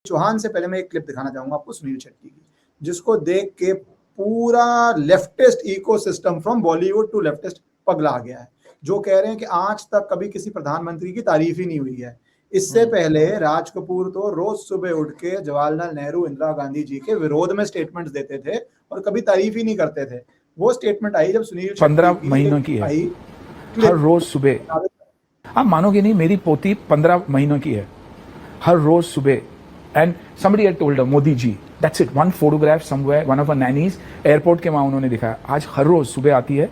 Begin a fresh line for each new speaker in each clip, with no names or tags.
चौहान से पहले मैं एक क्लिप दिखाना चाहूंगा आपको सुनील शेट्टी की, जिसको देख के पूरा leftist ecosystem from Bollywood to leftist पगला गया है, जो कह रहे हैं कि आज तक कभी किसी प्रधानमंत्री की तारीफ ही नहीं हुई है। इससे पहले राज कपूर तो रोज सुबह उठ के जवाहरलाल नेहरू, इंदिरा गांधी जी के विरोध में स्टेटमेंट्स देते थे और कभी तारीफ ही नहीं करते थे। वो स्टेटमेंट आई जब सुनील
15 महीनों की है, हर रोज सुबह, आप मानोगे नहीं, मेरी पोती 15 महीनों की है, हर रोज सुबह, and somebody had told her, Modi ji, that's it, one photograph somewhere, one of her nannies, airport के वहाँ उन्होंने दिखाया। आज हर रोज सुबह आती है,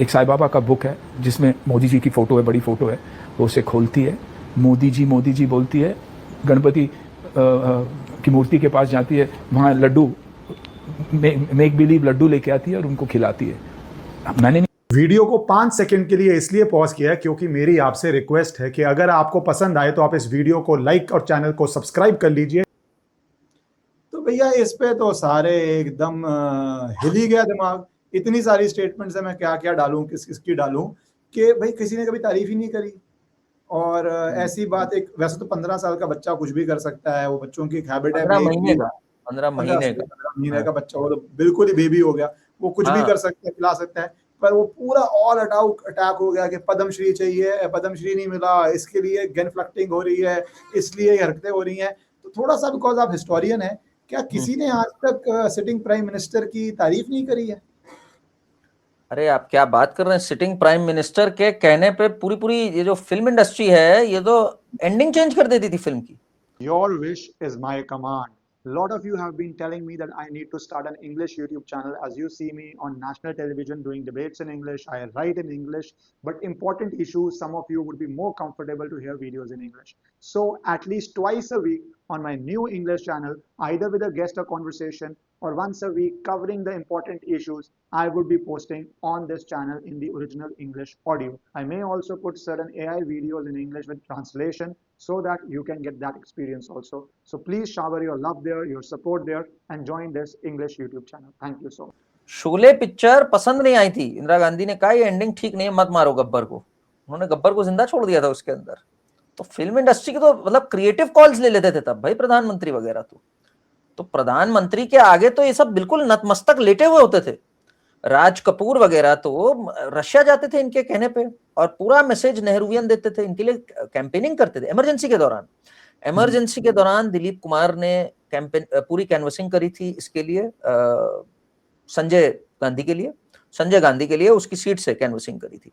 एक साईं बाबा का बुक है जिसमें मोदी जी की फोटो है, बड़ी फोटो है, वो उसे खोलती है, मोदी जी बोलती है, गणपति की मूर्ति के पास जाती है, वहाँ लड्डू, मेक बिलीव लड्डू लेके आती है और उनको खिलाती है। मैंने
वीडियो को 5 सेकंड के लिए इसलिए पॉज किया है क्योंकि मेरी आपसे रिक्वेस्ट है कि अगर आपको पसंद आए तो आप इस वीडियो को लाइक और चैनल को सब्सक्राइब कर लीजिए। तो भैया इस पे तो सारे एकदम हिल ही गया दिमाग। इतनी सारी स्टेटमेंट्स है, मैं क्या क्या डालूं, किसकी डालूं, कि भाई किसी ने कभी तारीफ ही नहीं करी। और ऐसी बात, एक वैसे तो 15 साल का बच्चा कुछ भी कर सकता है, वो बच्चों की एक हैबिट है।
15 महीने
का बच्चा, वो तो बिल्कुल ही बेबी हो गया, वो कुछ भी कर सकता है, खिला सकता है। पर वो पूरा ऑल अटैक हो गया कि पद्मश्री चाहिए, पद्मश्री नहीं मिला, इसके लिए गेनफ्लक्टिंग हो रही है, इसलिए हरकतें हो रही हैं। तो थोड़ा सा, बिकॉज आप हिस्टोरियन है, क्या किसी ने आज तक सिटिंग प्राइम मिनिस्टर की तारीफ नहीं करी है?
अरे आप क्या बात कर रहे हैं, सिटिंग प्राइम मिनिस्टर के कहने पे पूरी ये जो फिल्म इंडस्ट्री है, ये तो एंडिंग चेंज कर देती थी फिल्म की।
Your wish is my command. A lot of you have been telling me that I need to start an English YouTube channel. As you see me on national television doing debates in English, I write in English, but important issues, some of you would be more comfortable to hear videos in English. So at least twice a week on my new English channel, either with a guest or conversation, or once a week covering the important issues, I would be posting on this channel in the original English audio. I may also put certain AI videos in English with translation so that you can get that experience also. So please shower your love there, your support there, and join this English YouTube channel. Thank you so much.
Sholay picture पसंद नहीं आई थी, इंदिरा गांधी ने कहा ये ending ठीक नहीं है, मत मारो गब्बर को। उन्होंने गब्बर को जिंदा छोड़ दिया था उसके अंदर। तो फिल्म इंडस्ट्री के तो मतलब क्रिएटिव कॉल्स ले लेते थे तब भाई प्रधानमंत्री वगैरह। तो प्रधानमंत्री के आगे तो ये सब बिल्कुल नतमस्तक लेटे हुए होते थे। राज कपूर वगैरह तो रशिया जाते थे इनके कहने पे और पूरा मैसेज नेहरूवियन देते थे, इनके लिए कैंपेनिंग करते थे। इमरजेंसी के दौरान दिलीप कुमार ने पूरी कैनवसिंग करी थी इसके लिए, संजय गांधी के लिए उसकी सीट से कैनवसिंग करी थी।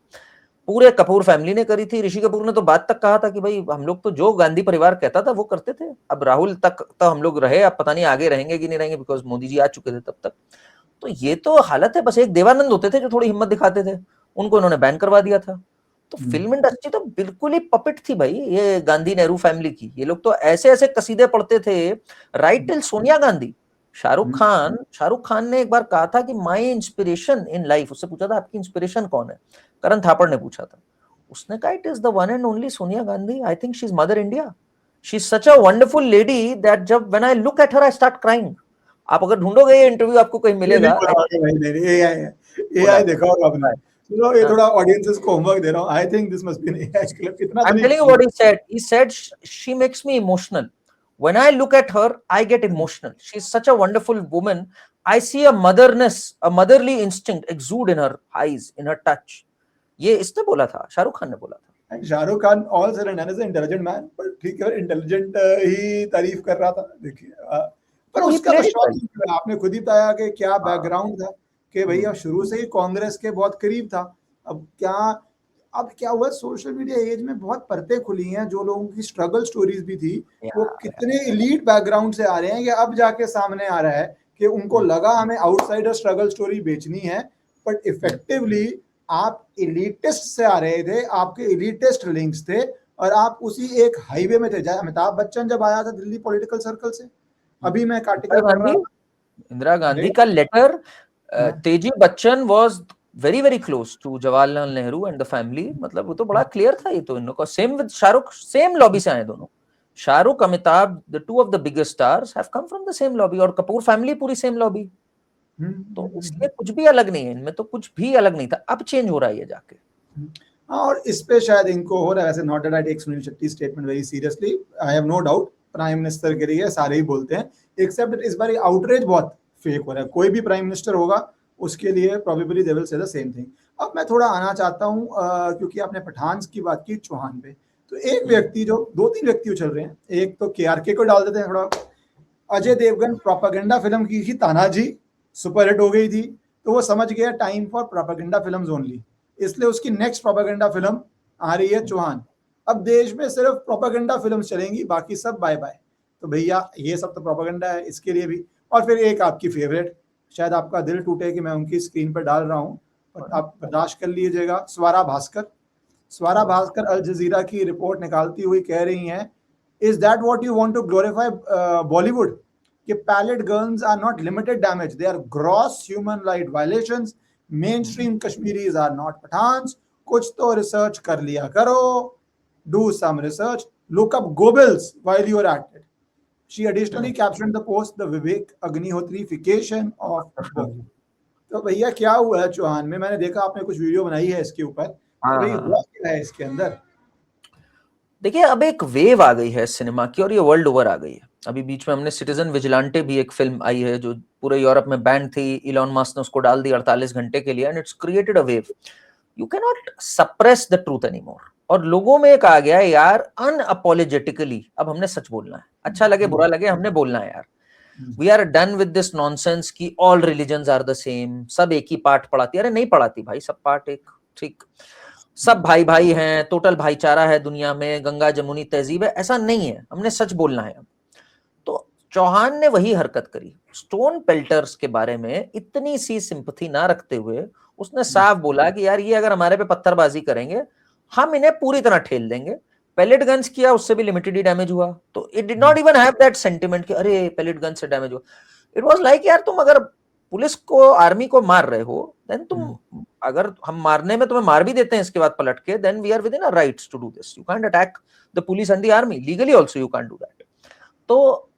पूरे कपूर फैमिली ने करी थी। ऋषि कपूर ने तो बात तक कहा था कि भाई हम लोग तो जो गांधी परिवार कहता था वो करते थे। अब राहुल तक तो हम लोग रहे, अब पता नहीं आगे रहेंगे कि नहीं रहेंगे, बिकॉज मोदी जी आ चुके थे तब तक। तो ये तो हालत है। बस एक देवानंद होते थे जो थोड़ी हिम्मत दिखाते थे, उनको इन्होंने बैन करवा दिया था। तो फिल्म इंडस्ट्री तो बिल्कुल ही पपेट थी भाई ये गांधी नेहरू फैमिली की। ये लोग तो ऐसे ऐसे कसीदे पढ़ते थे, राइट टिल सोनिया गांधी। शाहरुख खान ने एक बार कहा था कि माई इंस्पिरेशन इन लाइफ, उससे पूछा था आपकी इंस्पिरेशन कौन है, करण थापड़ ने पूछा था। उसने कहा it is the one and only Sonia Gandhi. I think she is mother India. She is such a wonderful lady that जब when I look at her I start crying. आप अगर ढूंढोगे ये इंटरव्यू आपको कहीं मिलेगा।
एआई देखा होगा आपने। चलो ये थोड़ा ऑडियंसेस को होमवर्क दे रहा हूं। I think this must be an AI clip. इतना
I'm telling you what he said. He said she makes me emotional. When I look at her, I get emotional. She's such a wonderful woman. I see a motherly instinct exude in her eyes, in her touch. ये इसने बोला था, शाहरुख खान ने बोला था।
Shahrukh Khan all sudden as an intelligent man, पर ठीक है, इंटेलिजेंट ही तारीफ कर रहा था। देखिए पर उसका तो शौक, आपने खुद ही बताया कि क्या बैकग्राउंड था, कि भैया शुरू से ही कांग्रेस के बहुत करीब था। अब क्या हुआ, सोशल मीडिया एज में बहुत परतें खुली हैं। जो लोगों की स्ट्रगल स्टोरीज भी थी, वो कितने एलीट बैकग्राउंड से आ रहे हैं कि अब जाके सामने आ रहा है कि उनको लगा हमें आउटसाइडर स्ट्रगल स्टोरी बेचनी है, बट इफेक्टिवली आप एलिटिस्ट से आ रहे थे, आपके एलिटिस्ट लिंक्स थे, और आप उसी एक हाईवे में थे। अमिताभ बच्चन जब आया था दिल्ली पॉलिटिकल सर्कल से, अभी मैं आर्टिकल पढ़ रहा था,
इंदिरा गांधी का letter, Teji Bachchan was very very close to Jawaharlal Nehru and the family. मतलब वो तो बड़ा क्लियर था। ये तो इन लोगों का same with Shahrukh, same lobby से आए दोनों। Shahrukh, Amitabh, the two of the biggest stars have come from the same lobby, और कपूर फैमिली पूरी सेम लॉबी। तो इसलिए कुछ भी अलग नहीं है इनमें, तो कुछ भी अलग नहीं था। अब चेंज हो रहा है ये जाके।
और इस पे शायद इनको हो रहा है। वैसे not that I take Suniel Shetty statement very seriously, I have no doubt prime minister के लिए सारे ही बोलते हैं, एक्सेप्ट इस बार आउटरेज बहुत फेक हो रहा है। कोई भी प्राइम मिनिस्टर होगा उसके लिए probably they will say the same thing. अब मैं थोड़ा आना चाहता हूँ क्योंकि आपने पठान की बात की, चौहान पे, तो एक व्यक्ति जो 2-3 व्यक्ति उछल रहे हैं, एक तो KRK को डाल देते हैं थोड़ा। अजय देवगन प्रोपेगेंडा फिल्म की थी तानाजी, सुपरहिट हो गई थी, तो वो समझ गया time for propaganda films only, इसलिए उसकी नेक्स्ट प्रोपेगेंडा फिल्म आ रही है चौहान। अब देश में सिर्फ प्रोपेगेंडा फिल्म्स चलेंगी, बाकी सब बाय बाय। तो भैया ये सब तो प्रोपेगेंडा है, इसके लिए भी। और फिर एक आपकी फेवरेट, शायद आपका दिल टूटे कि मैं उनकी स्क्रीन पर डाल रहा हूँ, और आप बर्दाश्त कर लीजिएगा, स्वरा भास्कर। स्वरा भास्कर अल जजीरा की रिपोर्ट निकालती हुई कह रही हैं, is that what you want to glorify Bollywood, कि pellet guns are not limited damage, they are gross human right violations, mainstream Kashmiris are not Pathans, कुछ तो रिसर्च कर लिया करो, do some research, look up Goebbels while you are at it. She additionally captioned the post the Vivek Agnihotrification of Bollywood. तो भैया क्या हुआ है चौहान में? मैंने देखा आपने कुछ वीडियो बनाई है इसके ऊपर, तो भाई हुआ क्या है इसके अंदर?
देखिए, अब एक वेव आ गई है सिनेमा की, और ये वर्ल्ड ओवर आ गई है। अभी बीच में हमने सिटीजन विजिलेंटे भी एक फिल्म आई है जो पूरे यूरोप में बैन थी, इलॉन मस्क ने उसको डाल दी 48 घंटे के लिए, and it's created a wave. You can not suppress the truth anymore. और लोगों में एक आ गया है यार, अनअपोलोजेटिकली अब हमने सच बोलना है, अच्छा लगे बुरा लगे हमने बोलना है यार। We are done with this nonsense की all religions are the same, सब एक ही पाठ पढ़ाती है। अरे नहीं पढ़ाती भाई, सब पाठ एक, ठीक, सब भाई भाई हैं, टोटल भाईचारा है दुनिया में, गंगा जमुनी तहजीब है, ऐसा नहीं है, हमने सच बोलना है। तो चौहान ने वही हरकत करी, स्टोन पेल्टर्स के बारे में इतनी सी सिंपैथी ना रखते हुए उसने साफ बोला कि यार ये अगर हमारे पे पत्थरबाजी करेंगे हम इन्हें पूरी तरह ठेल देंगे। पैलेट गन्स किया, उससे भी लिमिटेड ही डैमेज हुआ, तो it did not even have that sentiment कि अरे पैलेट गन से डैमेज हुआ। इट वाज लाइक यार तुम अगर पुलिस को, आर्मी को मार रहे हो, देन तुम, अगर हम मारने में तुम्हें मार भी देते हैं इसके बाद पलट के, then we are within our rights to do this. You can't attack the police and the army, legally also you can't do that. तो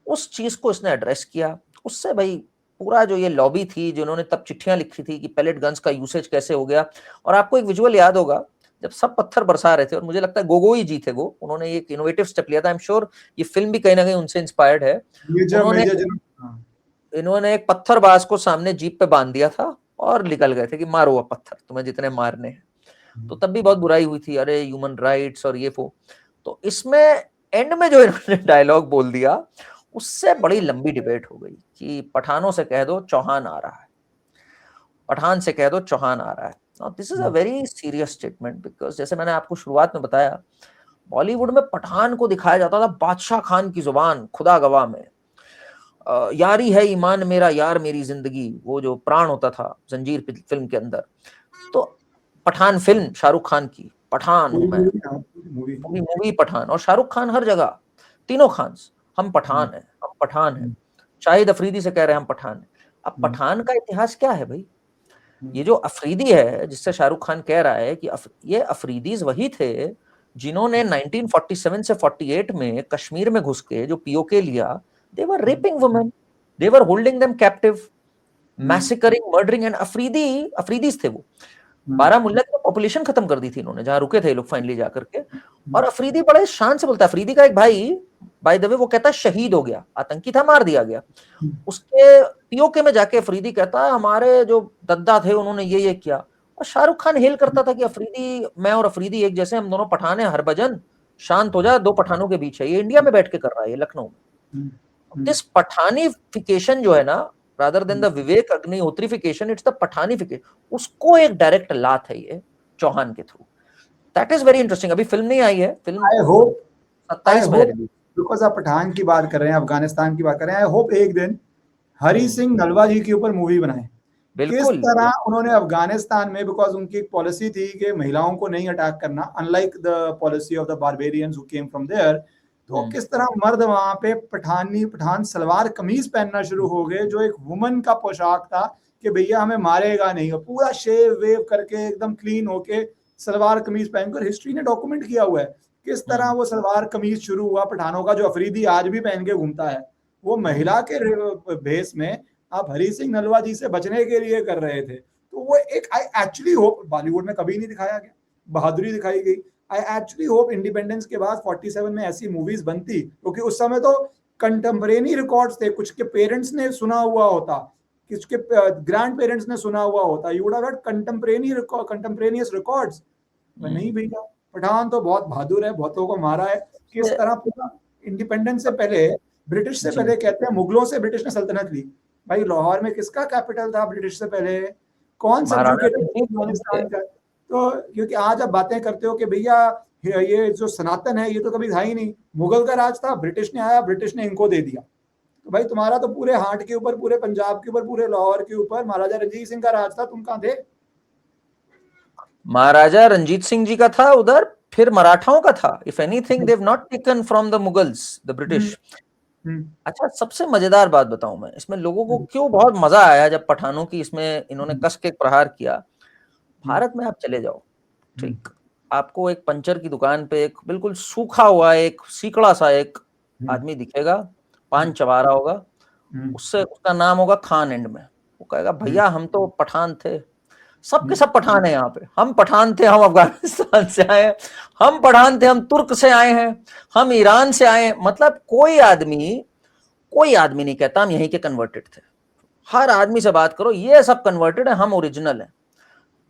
उस चीज को इसने एड्रेस किया। उससे भाई पूरा जो ये लॉबी थी, जिन्होंने तब चिट्ठियां लिखी थी कि पैलेट गन्स का यूसेज कैसे हो गया, और आपको एक विजुअल याद होगा जब सब पत्थर बरसा रहे थे, और मुझे लगता है गोगोई जी थे वो, उन्होंने एक इनोवेटिव स्टेप लिया था। आई एम श्योर ये फिल्म भी कहीं ना कहीं उनसे इंस्पायर्ड है। इन्होंने एक पत्थरबाज को सामने जीप पे बांध दिया था और निकल गए थे कि मारो अब पत्थर, तुम्हें जितने मारने हैं। तो तब भी बहुत बुराई हुई थी, अरे ह्यूमन राइट्स और ये वो। तो इसमें एंड में जो इन्होंने डायलॉग बोल दिया, उससे बड़ी लंबी डिबेट हो गई कि पठानों से कह दो चौहान आ रहा है, पठान से कह दो चौहान आ रहा है। Now, this is a very serious statement because जैसे मैंने आपको शुरुआत में बताया, बॉलीवुड में पठान को दिखाया जाता था बादशाह खान की जुबान, खुदा गवाह में, यारी है ईमान मेरा यार मेरी जिंदगी, वो जो प्राण होता था जंजीर फिल्म के अंदर। तो पठान फिल्म शाहरुख खान की, पठान हूं मैं, मूवी पठान, और शाहरुख खान हर जगह, तीनों खान, हम पठान हैं, हम पठान हैं। शाहिद अफरीदी से कह रहे हैं हम पठान हैं। अब पठान का इतिहास क्या है भाई? ये जो अफरीदी है जिससे शाहरुख खान कह रहा है कि ये अफरीदीज वही थे जिन्होंने 1947 से 48 में कश्मीर में घुस के जो पीओके लिया, they were raping women, they were holding them captive, massacring, murdering, and Afridis थे वो। बारामुल्ला की पॉपुलेशन खत्म कर दी थी इन्होंने, जहां रुके थे ये लोग फाइनली जाकर के। और अफरीदी बड़े शान से बोलता है, अफरीदी का एक भाई बाय द वे वो कहता है शहीद हो गया, आतंकी था, मार दिया गया। उसके पीओके में जाके अफरीदी कहता है हमारे जो दद्दा थे उन्होंने ये किया। और शाहरुख खान हेल करता था कि अफरीदी, मैं और अफरीदी एक जैसे, हम दोनों पठान हैं, हरभजन शांत हो जा, दो पठानों के बीच है। ये इंडिया में बैठ के कर रहा है, ये लखनऊ में। दिस पठानीफिकेशन जो है ना, rather than the Vivek Agnihotrification, it's the Pathanification, उसको एक डायरेक्ट लात है ये चौहान के through. That is very interesting. अभी फिल्म नहीं आई है, फिल्म
आई होप
27 में,
बिकॉज आप पठान की बात कर रहे हैं, अफगानिस्तान की बात कर रहे हैं, आई होप एक दिन हरी सिंह नलवा जी के ऊपर मूवी बनाए। किस तरह उन्होंने अफगानिस्तान में, बिकॉज उनकी एक पॉलिसी थी कि महिलाओं को नहीं अटैक करना, unlike the policy of the barbarians who came from there, तो किस तरह मर्द वहां पे पठान सलवार कमीज पहनना शुरू हो गए, जो एक वुमन का पोशाक था कि भैया हमें मारेगा नहीं, पूरा शेव वेव करके एकदम क्लीन होके सलवार कमीज पहनकर, हिस्ट्री ने डॉक्यूमेंट किया हुआ है किस तरह वो सलवार कमीज शुरू हुआ पठानों का, जो अफरीदी आज भी पहन के घूमता है, वो महिला के भेस में आप हरी सिंह नलवा जी से बचने के लिए कर रहे थे। तो वो एक, आई एक्चुअली होप, बॉलीवुड में कभी नहीं दिखाया गया, बहादुरी दिखाई गई। आई एक्चुअली होप इंडिपेंडेंस के बाद 47 में ऐसी मूवीज बनती, क्योंकि उस समय तो कंटेम्परेरी रिकॉर्ड्स थे, कुछ के पेरेंट्स ने सुना हुआ होता, कुछ के ग्रैंड पेरेंट्स ने सुना हुआ होता, you would have had contemporaneous records. नहीं भैया, पठान तो बहुत बहादुर है, बहुतों को मारा है। किस तरह पूरा इंडिपेंडेंस से पहले, ब्रिटिश से पहले, कहते हैं मुगलों से ब्रिटिश ने सल्तनत ली। भाई लाहौर में किसका कैपिटल था ब्रिटिश से पहले? कौन सब्जुकेटेड का? तो क्योंकि आज आप बातें करते हो कि भैया ये जो सनातन है ये तो कभी था ही नहीं, मुगल का राज था, ब्रिटिश ने आया, ब्रिटिश ने इनको दे दिया। तो भाई तुम्हारा तो पूरे हाट के ऊपर, पूरे पंजाब के ऊपर, पूरे लाहौर के ऊपर महाराजा रंजीत सिंह का राज था, तुम कहाँ थे?
महाराजा रंजीत सिंह जी का था उधर, फिर मराठाओं का था। If anything they have not taken from the Mughals, the British. अच्छा, सबसे मजेदार बात बताऊं मैं, इसमें लोगों को क्यों बहुत मजा आया जब पठानों की इसमें इन्होंने कस के प्रहार किया। भारत में आप चले जाओ, ठीक, आपको एक पंचर की दुकान पे एक बिल्कुल सूखा हुआ एक सीकड़ा सा एक आदमी दिखेगा, पान चबा रहा होगा, उससे उसका नाम होगा खान एंड में। वो कहेगा भैया हम तो पठान थे, सबके सब पठान है यहाँ पे, हम पठान थे, हम अफगानिस्तान से आए हैं, हम पठान थे, हम तुर्क से आए हैं, हम ईरान से आए हैं। मतलब कोई आदमी नहीं कहता हम यहीं के कन्वर्टेड थे। हर आदमी से बात करो, ये सब कन्वर्टेड है, हम ओरिजिनल हैं।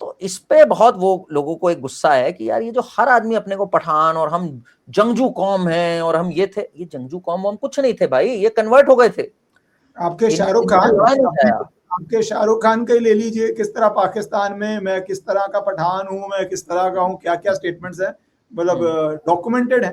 तो इस पे बहुत वो लोगों को एक गुस्सा है कि यार ये जो हर आदमी अपने को पठान और हम जंगजू कौम हैं और हम ये थे, ये जंगजू कौम हम कुछ नहीं थे भाई, ये कन्वर्ट हो गए थे।
आपके शाहरुख खान का ही ले लीजिए, किस तरह पाकिस्तान में मैं किस तरह का पठान हूँ, मैं किस तरह का हूँ, क्या क्या स्टेटमेंट्स है, मतलब डॉक्यूमेंटेड है।